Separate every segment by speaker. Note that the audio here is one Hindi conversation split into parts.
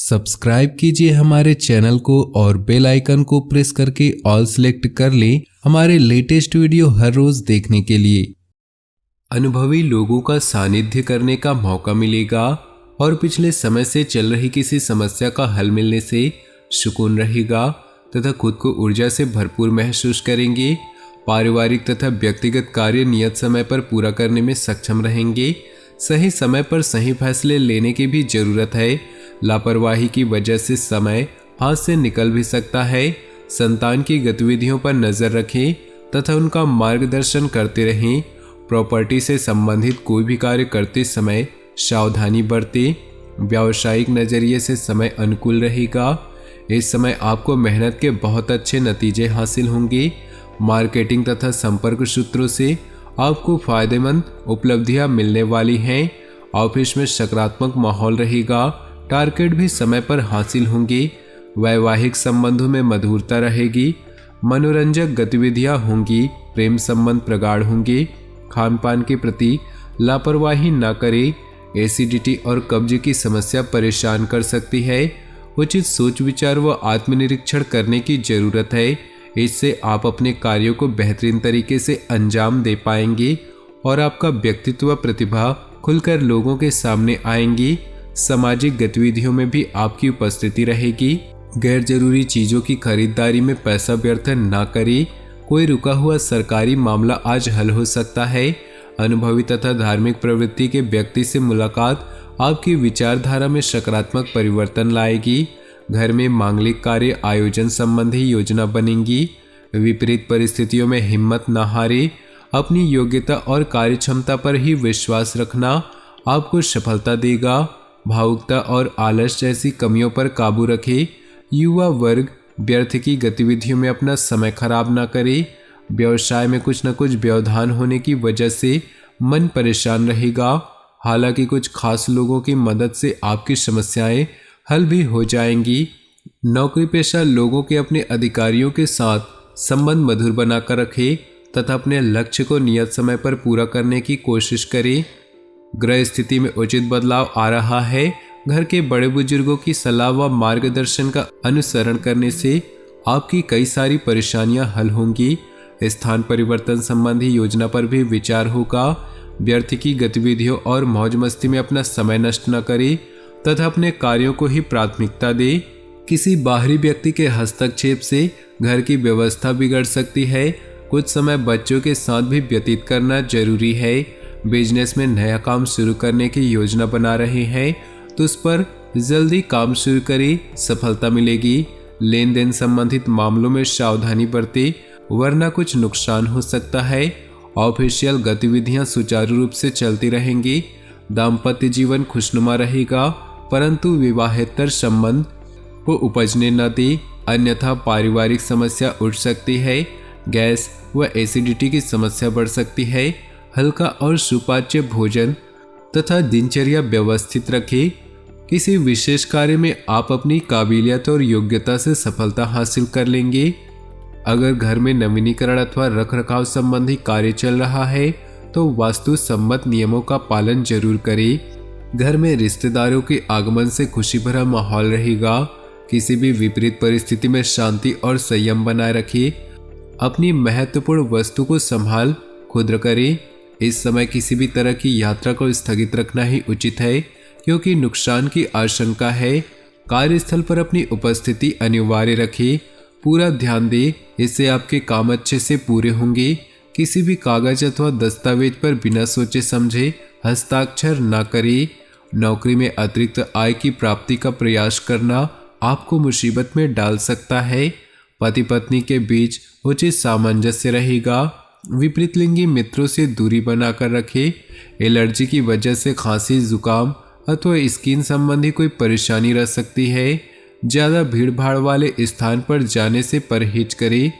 Speaker 1: सब्सक्राइब कीजिए हमारे चैनल को और बेल आइकन को प्रेस करके ऑल सेलेक्ट कर लें हमारे लेटेस्ट वीडियो हर रोज देखने के लिए। अनुभवी लोगों का सानिध्य करने का मौका मिलेगा और पिछले समय से चल रही किसी समस्या का हल मिलने से सुकून रहेगा तथा खुद को ऊर्जा से भरपूर महसूस करेंगे। पारिवारिक तथा व्यक्तिगत कार्य नियत समय पर पूरा करने में सक्षम रहेंगे। सही समय पर सही फैसले लेने की भी जरूरत है। लापरवाही की वजह से समय हाथ से निकल भी सकता है। संतान की गतिविधियों पर नजर रखें तथा उनका मार्गदर्शन करते रहें। प्रॉपर्टी से संबंधित कोई भी कार्य करते समय सावधानी बरतें। व्यावसायिक नजरिए से समय अनुकूल रहेगा। इस समय आपको मेहनत के बहुत अच्छे नतीजे हासिल होंगे। मार्केटिंग तथा संपर्क सूत्रों से आपको फायदेमंद उपलब्धियां मिलने वाली हैं। ऑफिस में सकारात्मक माहौल रहेगा। टारगेट भी समय पर हासिल होंगे। वैवाहिक संबंधों में मधुरता रहेगी। मनोरंजक गतिविधियां होंगी। प्रेम संबंध प्रगाढ़ होंगे। खान पान के प्रति लापरवाही न करें। एसिडिटी और कब्ज की समस्या परेशान कर सकती है। उचित सोच विचार व आत्मनिरीक्षण करने की जरूरत है। इससे आप अपने कार्यों को बेहतरीन तरीके से अंजाम दे पाएंगे और आपका व्यक्तित्व प्रतिभा खुलकर लोगों के सामने आएंगी। सामाजिक गतिविधियों में भी आपकी उपस्थिति रहेगी। गैर जरूरी चीजों की खरीदारी में पैसा व्यर्थ न करें। कोई रुका हुआ सरकारी मामला आज हल हो सकता है। अनुभवी तथा धार्मिक प्रवृत्ति के व्यक्ति से मुलाकात आपकी विचारधारा में सकारात्मक परिवर्तन लाएगी। घर में मांगलिक कार्य आयोजन संबंधी योजना बनेगी। विपरीत परिस्थितियों में हिम्मत न हारे। अपनी योग्यता और कार्यक्षमता पर ही विश्वास रखना आपको सफलता देगा। भावुकता और आलस जैसी कमियों पर काबू रखें। युवा वर्ग व्यर्थ की गतिविधियों में अपना समय खराब न करे। व्यवसाय में कुछ न कुछ व्यवधान होने की वजह से मन परेशान रहेगा। हालांकि कुछ खास लोगों की मदद से आपकी समस्याएं हल भी हो जाएंगी। नौकरी पेशा लोगों के अपने अधिकारियों के साथ संबंध मधुर बनाकर रखें तथा अपने लक्ष्य को नियत समय पर पूरा करने की कोशिश करें। ग्रह स्थिति में उचित बदलाव आ रहा है। घर के बड़े बुजुर्गों की सलाह व मार्गदर्शन का अनुसरण करने से आपकी कई सारी परेशानियां हल होंगी। स्थान परिवर्तन संबंधी योजना पर भी विचार होगा। व्यर्थ की गतिविधियों और मौज मस्ती में अपना समय नष्ट न करें तथा अपने कार्यों को ही प्राथमिकता दे। किसी बाहरी व्यक्ति के हस्तक्षेप से घर की व्यवस्था बिगड़ सकती है। कुछ समय बच्चों के साथ भी व्यतीत करना जरूरी है। बिजनेस में नया काम शुरू करने की योजना बना रहे हैं तो उस पर जल्दी काम शुरू करें, सफलता मिलेगी। लेन देन संबंधित मामलों में सावधानी बरतें वरना कुछ नुकसान हो सकता है। ऑफिशियल गतिविधियां सुचारू रूप से चलती रहेंगी। दाम्पत्य जीवन खुशनुमा रहेगा परंतु विवाहेतर संबंध को उपजने न दे अन्यथा पारिवारिक समस्या उठ सकती है। गैस व एसिडिटी की समस्या बढ़ सकती है। हल्का और सुपाच्य भोजन तथा दिनचर्या व्यवस्थित रखें। किसी विशेष कार्य में आप अपनी काबिलियत और योग्यता से सफलता हासिल कर लेंगे। अगर घर में नवीनीकरण अथवा रखरखाव संबंधी कार्य चल रहा है तो वास्तु सम्मत नियमों का पालन जरूर करें। घर में रिश्तेदारों के आगमन से खुशी भरा माहौल रहेगा। किसी भी विपरीत परिस्थिति में शांति और संयम बनाए रखिए। अपनी महत्वपूर्ण वस्तु को संभाल खुद करें। इस समय किसी भी तरह की यात्रा को स्थगित रखना ही उचित है क्योंकि नुकसान की आशंका है। कार्यस्थल पर अपनी उपस्थिति अनिवार्य रखें। पूरा ध्यान दें, इससे आपके काम अच्छे से पूरे होंगे। किसी भी कागज अथवा दस्तावेज पर बिना सोचे समझे हस्ताक्षर न करें। नौकरी में अतिरिक्त आय की प्राप्ति का प्रयास करना आपको मुसीबत में डाल सकता है। पति पत्नी के बीच उचित सामंजस्य रहेगा। विपरीत लिंगी मित्रों से दूरी बनाकर रखें। एलर्जी की वजह से खांसी, जुकाम अथवा स्किन संबंधी कोई परेशानी रह सकती है। ज़्यादा भीड़ भाड़ वाले स्थान पर जाने से परहेज करें।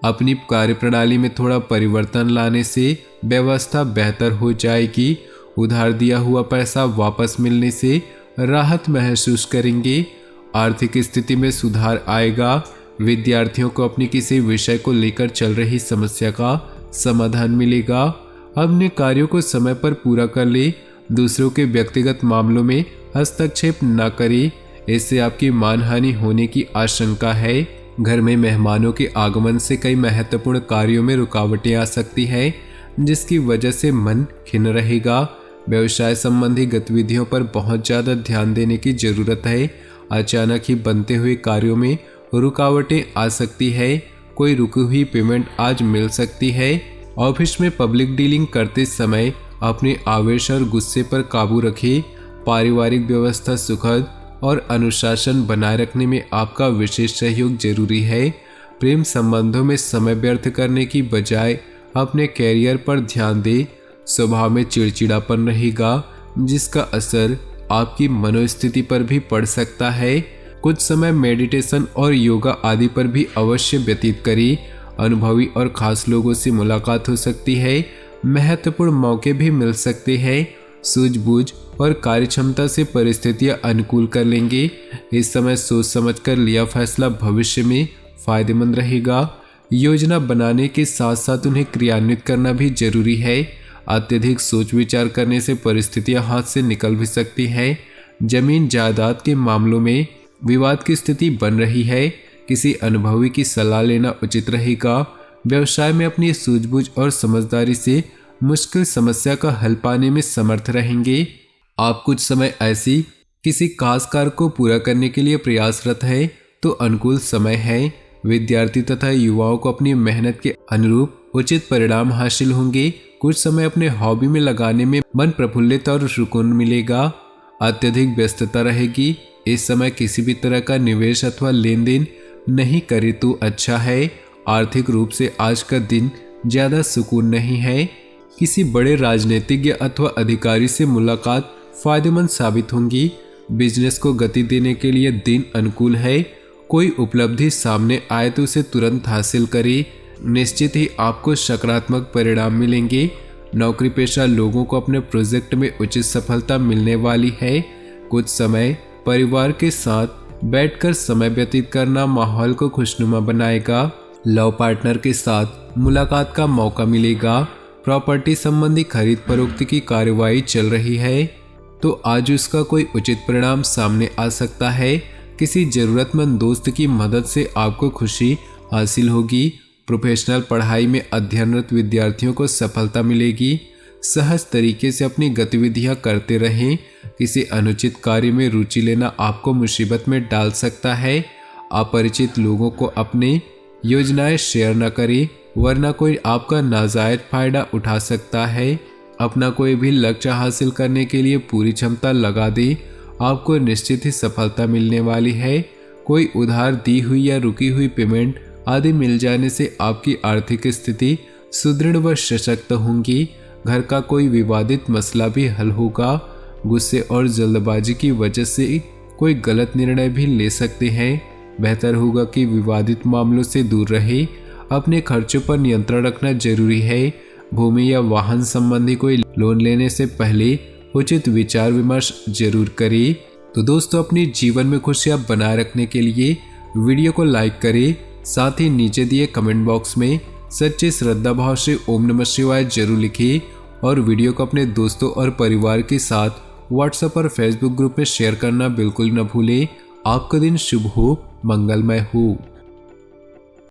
Speaker 1: अपनी कार्यप्रणाली में थोड़ा परिवर्तन लाने से व्यवस्था बेहतर हो जाएगी। उधार दिया हुआ पैसा वापस मिलने से राहत महसूस करेंगे। आर्थिक स्थिति में सुधार आएगा। विद्यार्थियों को अपनी किसी विषय को लेकर चल रही समस्या का समाधान मिलेगा। अपने कार्यों को समय पर पूरा कर ले। दूसरों के व्यक्तिगत मामलों में हस्तक्षेप न करें। इससे आपकी मानहानि होने की आशंका है। घर में मेहमानों के आगमन से कई महत्वपूर्ण कार्यों में रुकावटें आ सकती है, जिसकी वजह से मन खिन्न रहेगा। व्यवसाय संबंधी गतिविधियों पर बहुत ज़्यादा ध्यान देने की जरूरत है। अचानक ही बनते हुए कार्यों में रुकावटें आ सकती है। कोई रुकी हुई पेमेंट आज मिल सकती है। ऑफिस में पब्लिक डीलिंग करते समय अपने आवेश और गुस्से पर काबू रखें। पारिवारिक व्यवस्था सुखद और अनुशासन बनाए रखने में आपका विशेष सहयोग जरूरी है। प्रेम संबंधों में समय व्यर्थ करने की बजाय अपने कैरियर पर ध्यान दें। स्वभाव में चिड़चिड़ापन रहेगा, जिसका असर आपकी मनोस्थिति पर भी पड़ सकता है। कुछ समय मेडिटेशन और योगा आदि पर भी अवश्य व्यतीत करें। अनुभवी और खास लोगों से मुलाकात हो सकती है। महत्वपूर्ण मौके भी मिल सकते हैं। सूझबूझ और कार्यक्षमता से परिस्थितियां अनुकूल कर लेंगे। इस समय सोच समझकर लिया फैसला भविष्य में फायदेमंद रहेगा। योजना बनाने के साथ साथ उन्हें क्रियान्वित करना भी जरूरी है। अत्यधिक सोच विचार करने से परिस्थितियां हाथ से निकल भी सकती हैं। जमीन जायदाद के मामलों में विवाद की स्थिति बन रही है। किसी अनुभवी की सलाह लेना उचित रहेगा। व्यवसाय में अपनी सूझबूझ और समझदारी से मुश्किल समस्या का हल पाने में समर्थ रहेंगे। आप कुछ समय ऐसी किसी खास कार्य को पूरा करने के लिए प्रयासरत है तो अनुकूल समय है। विद्यार्थी तथा युवाओं को अपनी मेहनत के अनुरूप उचित परिणाम हासिल होंगे। कुछ समय अपने हॉबी में लगाने में मन प्रफुल्लित और सुकून मिलेगा। अत्यधिक व्यस्तता रहेगी। इस समय किसी भी तरह का निवेश अथवा लेन देन नहीं करे तो अच्छा है। आर्थिक रूप से आज का दिन ज्यादा सुकून नहीं है। किसी बड़े राजनीतिज्ञ अथवा अधिकारी से मुलाकात फायदेमंद साबित होंगी। बिजनेस को गति देने के लिए दिन अनुकूल है। कोई उपलब्धि सामने आए तो उसे तुरंत हासिल करें। निश्चित ही आपको सकारात्मक परिणाम मिलेंगे। नौकरी पेशा लोगों को अपने प्रोजेक्ट में उचित सफलता मिलने वाली है। कुछ समय परिवार के साथ बैठकर समय व्यतीत करना माहौल को खुशनुमा बनाएगा। लव पार्टनर के साथ मुलाकात का मौका मिलेगा। प्रॉपर्टी संबंधी खरीद फरोख्त की कार्यवाही चल रही है तो आज उसका कोई उचित परिणाम सामने आ सकता है। किसी जरूरतमंद दोस्त की मदद से आपको खुशी हासिल होगी। प्रोफेशनल पढ़ाई में अध्ययनरत विद्यार्थियों को सफलता मिलेगी। सहज तरीके से अपनी गतिविधियां करते रहें। किसी अनुचित कार्य में रुचि लेना आपको मुसीबत में डाल सकता है। अपरिचित लोगों को अपने योजनाएं शेयर न करें, वरना कोई आपका नाजायज फायदा उठा सकता है। अपना कोई भी लक्ष्य हासिल करने के लिए पूरी क्षमता लगा दें। आपको निश्चित ही सफलता मिलने वाली है। कोई उधार दी हुई या रुकी हुई पेमेंट आदि मिल जाने से आपकी आर्थिक स्थिति सुदृढ़ व सशक्त होंगी। घर का कोई विवादित मसला भी हल होगा। गुस्से और जल्दबाजी की वजह से कोई गलत निर्णय भी ले सकते हैं। बेहतर होगा कि विवादित मामलों से दूर रहे। अपने खर्चों पर नियंत्रण रखना जरूरी है। भूमि या वाहन संबंधी कोई लोन लेने से पहले उचित विचार विमर्श जरूर करें। तो दोस्तों, अपने जीवन में खुशियां बनाए रखने के लिए वीडियो को लाइक करें। साथ ही नीचे दिए कमेंट बॉक्स में सच्चे श्रद्धा भाव से ओम नमः शिवाय जरूर लिखिए और वीडियो को अपने दोस्तों और परिवार के साथ व्हाट्सएप और फेसबुक ग्रुप में शेयर करना बिल्कुल न भूलें। आपका दिन शुभ हो, मंगलमय हो।